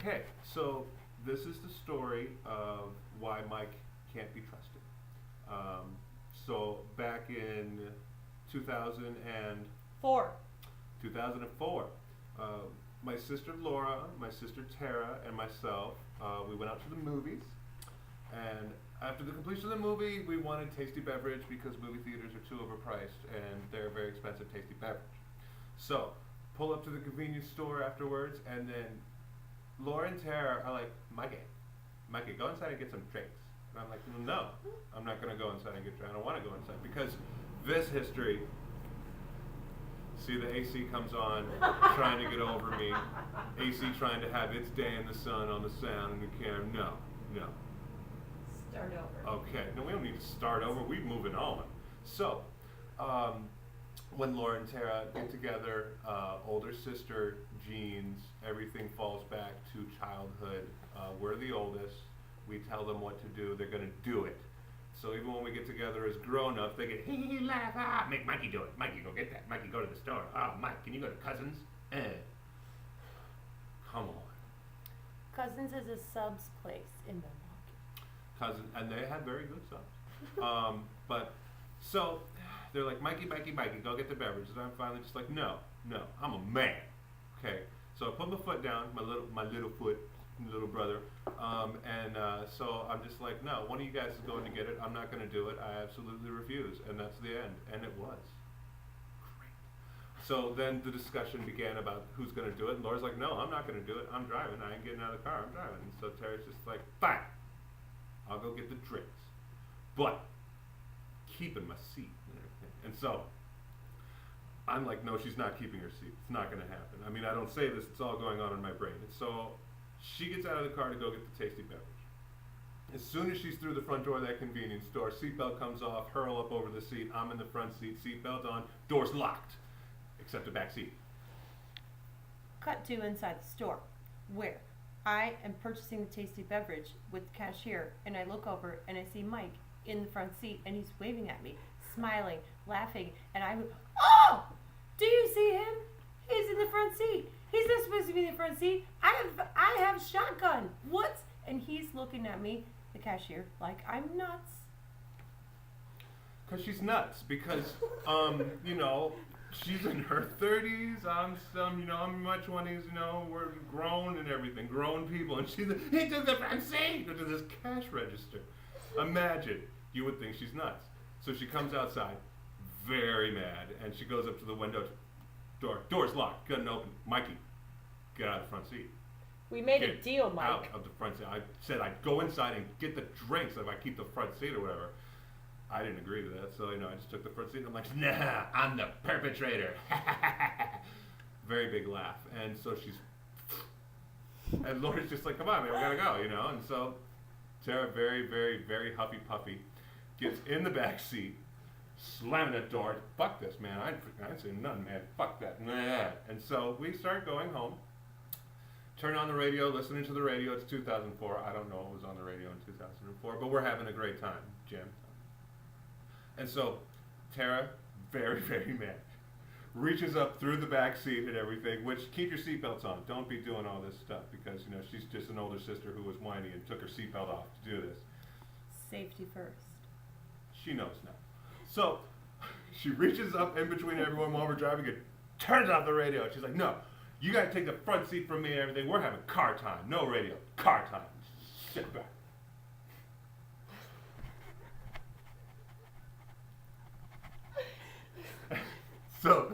Okay, so this is the story of why Mike can't be trusted. Um, so back in 2000 and 4. 2004, uh, my sister Laura, my sister Tara, and myself, we went out to the movies. And after the completion of the movie, we wanted tasty beverage because movie theaters are too overpriced and they're a very expensive tasty beverage. So, pull up to the convenience store afterwards, and then Laura and Tara are like, Mikey, go inside and get some drinks. And I'm like, no, I'm not going to go inside and get drinks. I don't want to go inside because this history. See, the AC comes on, trying to get over me. AC trying to have its day in the sun on the sound and the camera. No, no. Start over. Okay, no, we don't need to start over. We're moving on. So, when Laura and Tara get together, older sister genes, everything falls back to childhood. We're the oldest. We tell them what to do. They're going to do it. So even when we get together as grown-ups, they get hee hee laugh, make Mikey do it. Mikey, go get that. Mikey, go to the store. Mike, can you go to Cousins? Come on. Cousins is a subs place in Milwaukee. Cousin, and they had very good subs. But so they're like, Mikey, go get the beverages. And I'm finally just like, no, I'm a man. Okay. So I put my foot down, my little brother, so I'm just like, no, one of you guys is going to get it. I'm not going to do it. I absolutely refuse, and that's the end. And it was great. So then the discussion began about who's going to do it, and Laura's like, no, I'm not going to do it. I'm driving. I ain't getting out of the car. I'm driving. And so Terry's just like, fine, I'll go get the drinks, but keeping my seat and everything. And so I'm like, no, she's not keeping her seat. It's not going to happen. I mean, I don't say this. It's all going on in my brain. And so she gets out of the car to go get the tasty beverage. As soon as she's through the front door of that convenience store, seatbelt comes off, hurl up over the seat. I'm in the front seat, seatbelt on, doors locked, except the back seat. Cut to inside the store, where I am purchasing the tasty beverage with the cashier, and I look over and I see Mike in the front seat, and he's waving at me, smiling, laughing, and I go, oh! Do you see him? He's in the front seat. He's not supposed to be in the front seat. I have shotgun. What? And he's looking at me, the cashier, like I'm nuts. Cause she's nuts. Because she's in her 30s. I'm in my 20s. We're grown and everything, grown people, and she's into the front seat, into this cash register. Imagine, you would think she's nuts. So she comes outside, very mad, and she goes up to the window. Door's locked, couldn't open. Mikey, get out of the front seat. We made a deal, Mike. Out of the front seat. I said I'd go inside and get the drinks if I keep the front seat or whatever. I didn't agree to that, so I just took the front seat. And I'm like, nah, I'm the perpetrator. Very big laugh, and so and Laura's just like, come on, man, we gotta go, And so Tara, very, very, very huffy puffy, gets in the back seat. Slamming that door. Fuck this, man. I ain't saying nothing, man. Fuck that. Nah. And so we start going home. Turn on the radio, listening to the radio. It's 2004. I don't know what was on the radio in 2004, but we're having a great time, Jim. And so Tara, very, very mad, reaches up through the back seat and everything, which keep your seatbelts on. Don't be doing all this stuff because, she's just an older sister who was whiny and took her seatbelt off to do this. Safety first. She knows now. So she reaches up in between everyone while we're driving and turns off the radio. She's like, no, you got to take the front seat from me and everything. We're having car time. No radio. Car time. Sit back. So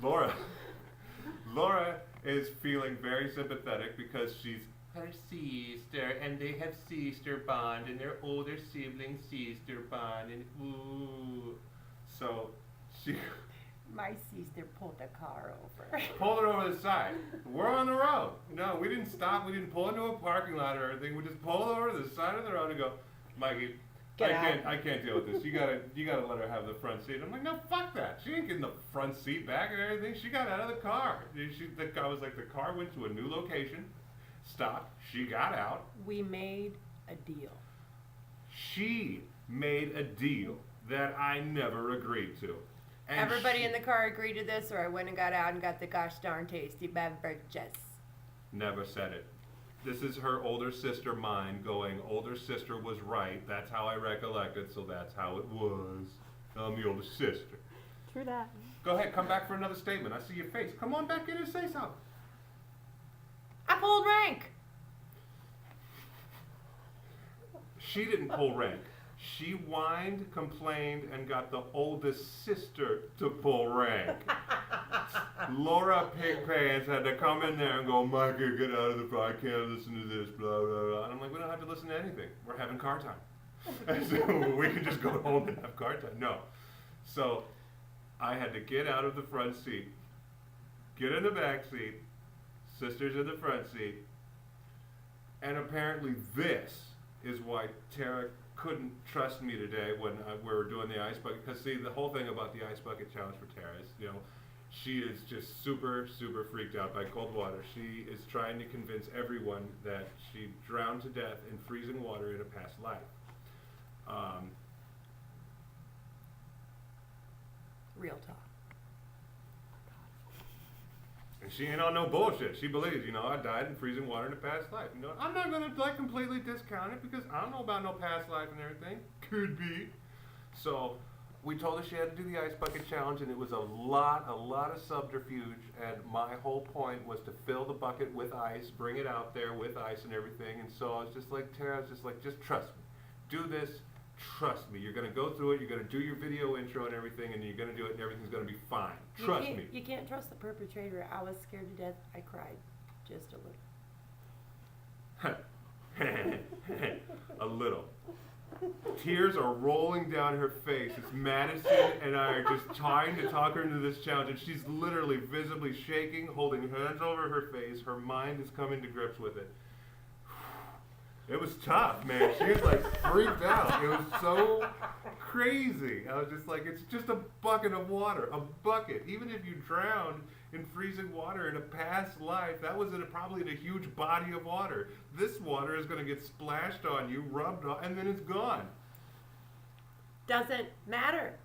Laura is feeling very sympathetic because she's her sister, and they have sister bond, and their older sibling sister bond, and ooh. So she My sister pulled the car over. pulled it over the side. We're on the road. No, we didn't stop. We didn't pull into a parking lot or anything. We just pulled over to the side of the road and go, Mikey, I can't deal with this. You gotta let her have the front seat. I'm like, no, fuck that. She ain't getting the front seat back and everything. She got out of the car. I was like, the car went to a new location. Stopped. She got out. We made a deal. She made a deal that I never agreed to. And Everybody in the car agreed to this, or I went and got out and got the gosh darn tasty beverages. never said it. this is her older sister mind going, older sister was right. That's how I recollect it, so that's how it was. I'm the older sister. True that. Go ahead, come back for another statement. I see your face. Come on back in and say something. I pulled rank. She didn't pull rank. She whined, complained, and got the oldest sister to pull rank. Laura Pigpants had to come in there and go, Micah, get out of the car. I can't listen to this, blah, blah, blah. And I'm like, we don't have to listen to anything. We're having car time. So we can just go home and have car time. No. So I had to get out of the front seat, get in the back seat, sister's in the front seat, and apparently this is why Tara couldn't trust me today when we were doing the ice bucket. Because see, the whole thing about the ice bucket challenge for Tara is, you know, she is just super, super freaked out by cold water. She is trying to convince everyone that she drowned to death in freezing water in a past life. Real talk. And she ain't on no bullshit. She believes, you know, I died in freezing water in a past life. You know, I'm not gonna like completely discount it because I don't know about no past life and everything. Could be. So we told her she had to do the ice bucket challenge, and it was a lot of subterfuge. And my whole point was to fill the bucket with ice, bring it out there with ice and everything. And so I was just like, Tara, I was just like, just trust me. Do this. Trust me. You're gonna go through it. You're gonna do your video intro and everything, and you're gonna do it, and everything's gonna be fine. Trust me. You can't trust the perpetrator. I was scared to death. I cried just a little. A little. Tears are rolling down her face. It's Madison and I are just trying to talk her into this challenge, and she's literally visibly shaking, holding hands over her face. Her mind is coming to grips with it. It was tough, man. She was like freaked out. It was so crazy. I was just like, it's just a bucket of water. A bucket. Even if you drowned in freezing water in a past life, that was probably in a huge body of water. This water is going to get splashed on you, rubbed on, and then it's gone. Doesn't matter.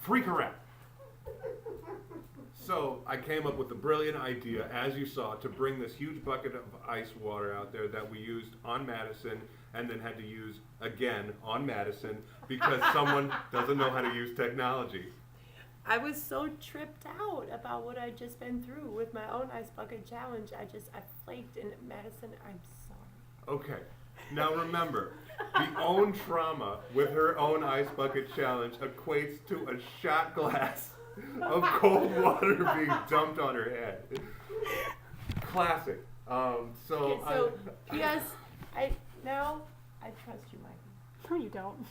Freak her out. So I came up with the brilliant idea, as you saw, to bring this huge bucket of ice water out there that we used on Madison and then had to use again on Madison because someone doesn't know how to use technology. I was so tripped out about what I'd just been through with my own ice bucket challenge. I flaked, and Madison, I'm sorry. Okay. Now remember, the own trauma with her own ice bucket challenge equates to a shot glass of cold water being dumped on her head. Classic. So yes, I trust you, Mike. No, you don't.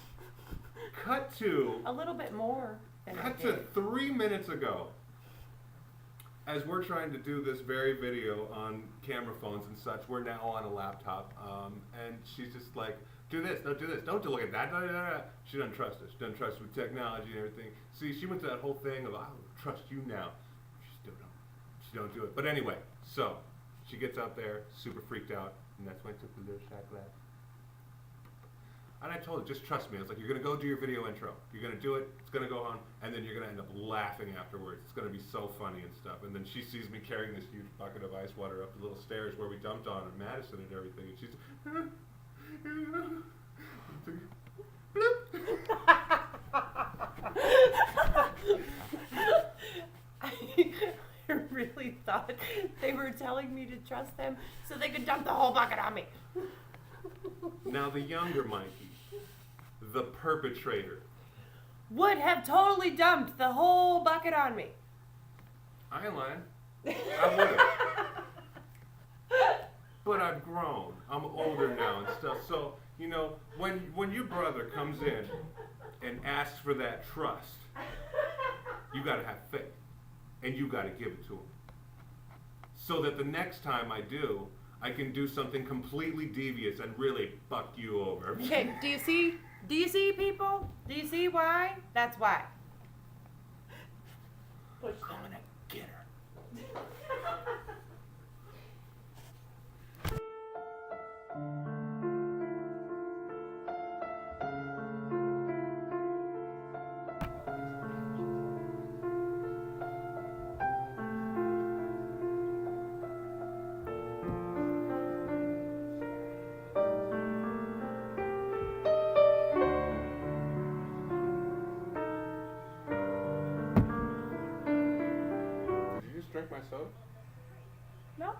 Cut to A little bit more than I Cut to did. 3 minutes ago, as we're trying to do this very video on camera phones and such, we're now on a laptop, and she's just like, do this, don't do this, don't look at that, da, da, da. She doesn't trust us. She doesn't trust us with technology and everything. See, she went through that whole thing of, I will trust you now. She still don't. She don't do it. But anyway, so she gets out there, super freaked out, and that's when I took the little shot glass. And I told her, just trust me. I was like, you're going to go do your video intro. You're going to do it. It's going to go on. And then you're going to end up laughing afterwards. It's going to be so funny and stuff. And then she sees me carrying this huge bucket of ice water up the little stairs where we dumped on in Madison and everything. And she's I really thought they were telling me to trust them so they could dump the whole bucket on me. Now the younger Mikey, the perpetrator. Would have totally dumped the whole bucket on me. I ain't lying. I would have. But I've grown. I'm older now and stuff. So, you know, when your brother comes in and asks for that trust, you gotta have faith. And you gotta give it to him. So that the next time I do, I can do something completely devious and really fuck you over. Okay, do you see? Do you see, people? Do you see why? That's why. I'm gonna get her. No?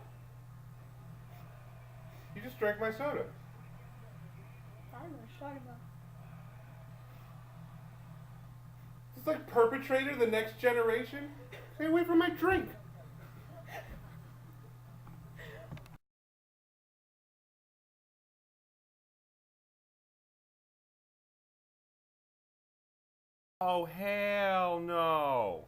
You just drank my soda. I don't know what you're talking about. It's like perpetrator, the next generation. Stay away from my drink. Oh, hell no.